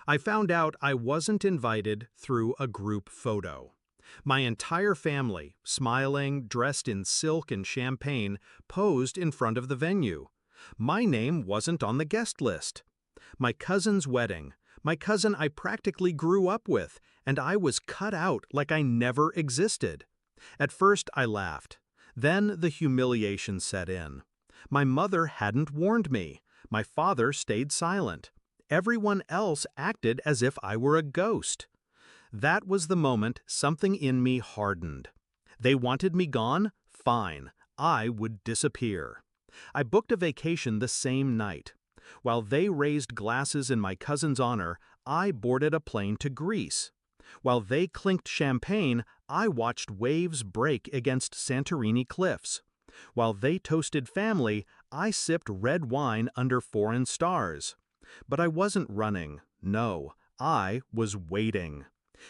I found out I wasn't invited through a group photo. My entire family, smiling, dressed in silk and champagne, posed in front of the venue. My name wasn't on the guest list. My cousin's wedding, my cousin I practically grew up with, and I was cut out like I never existed. At first I laughed. Then the humiliation set in. My mother hadn't warned me. My father stayed silent. Everyone else acted as if I were a ghost. That was the moment something in me hardened. They wanted me gone? Fine. I would disappear. I booked a vacation the same night. While they raised glasses in my cousin's honor, I boarded a plane to Greece. While they clinked champagne, I watched waves break against Santorini cliffs. While they toasted family, I sipped red wine under foreign stars. But I wasn't running. No, I was waiting.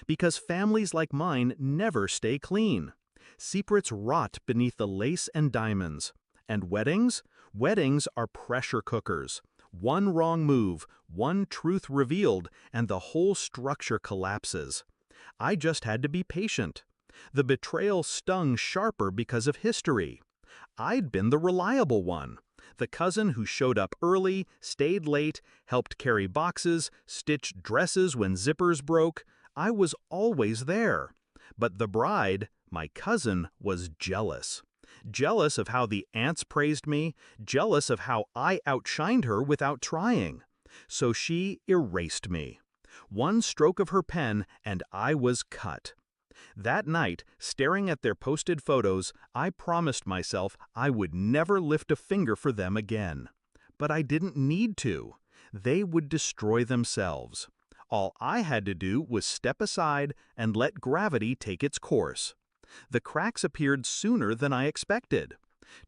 Because families like mine never stay clean. Secrets rot beneath the lace and diamonds. And weddings? Weddings are pressure cookers. One wrong move, one truth revealed, and the whole structure collapses. I just had to be patient. The betrayal stung sharper because of history. I'd been the reliable one. The cousin who showed up early, stayed late, helped carry boxes, stitched dresses when zippers broke. I was always there. But the bride, my cousin, was jealous. Jealous of how the aunts praised me, jealous of how I outshined her without trying. So she erased me. One stroke of her pen and I was cut. That night, staring at their posted photos, I promised myself I would never lift a finger for them again. But I didn't need to. They would destroy themselves. All I had to do was step aside and let gravity take its course. The cracks appeared sooner than I expected.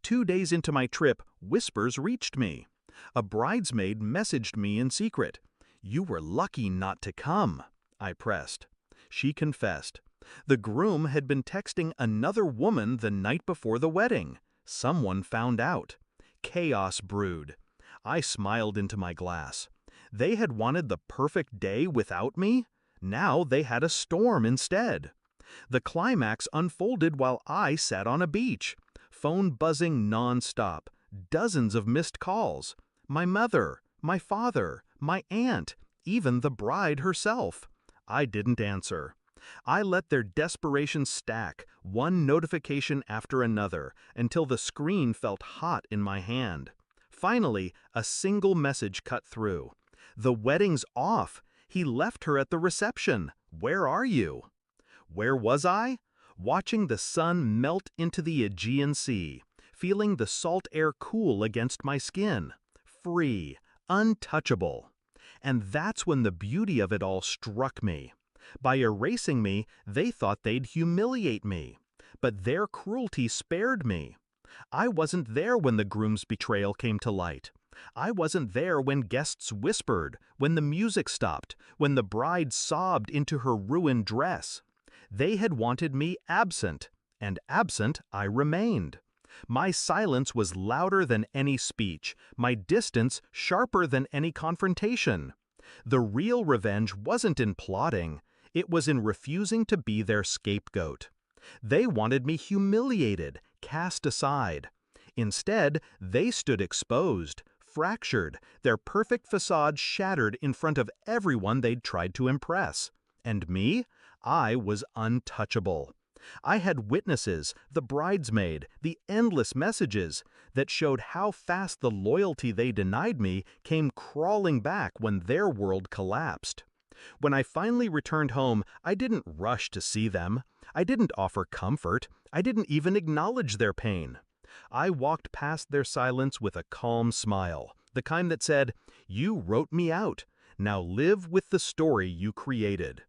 2 days into my trip, whispers reached me. A bridesmaid messaged me in secret. "You were lucky not to come," I pressed. She confessed. The groom had been texting another woman the night before the wedding. Someone found out. Chaos brewed. I smiled into my glass. They had wanted the perfect day without me. Now they had a storm instead. The climax unfolded while I sat on a beach. Phone buzzing non-stop. Dozens of missed calls. My mother, my father, my aunt, even the bride herself. I didn't answer. I let their desperation stack, one notification after another, until the screen felt hot in my hand. Finally, a single message cut through. "The wedding's off. He left her at the reception. Where are you?" Where was I? Watching the sun melt into the Aegean Sea, feeling the salt air cool against my skin. Free, untouchable. And that's when the beauty of it all struck me. By erasing me, they thought they'd humiliate me. But their cruelty spared me. I wasn't there when the groom's betrayal came to light. I wasn't there when guests whispered, when the music stopped, when the bride sobbed into her ruined dress. They had wanted me absent, and absent I remained. My silence was louder than any speech, my distance sharper than any confrontation. The real revenge wasn't in plotting, it was in refusing to be their scapegoat. They wanted me humiliated, cast aside. Instead, they stood exposed, fractured, their perfect facade shattered in front of everyone they'd tried to impress. And me? I was untouchable. I had witnesses, the bridesmaid, the endless messages that showed how fast the loyalty they denied me came crawling back when their world collapsed. When I finally returned home, I didn't rush to see them. I didn't offer comfort. I didn't even acknowledge their pain. I walked past their silence with a calm smile, the kind that said, "You wrote me out. Now live with the story you created."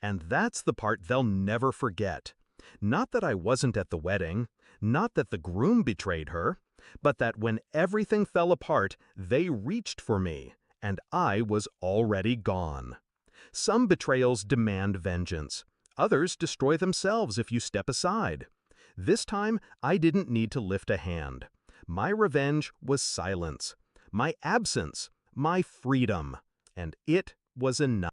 And that's the part they'll never forget. Not that I wasn't at the wedding, not that the groom betrayed her, but that when everything fell apart, they reached for me, and I was already gone. Some betrayals demand vengeance. Others destroy themselves if you step aside. This time, I didn't need to lift a hand. My revenge was silence, my absence, my freedom, and it was enough.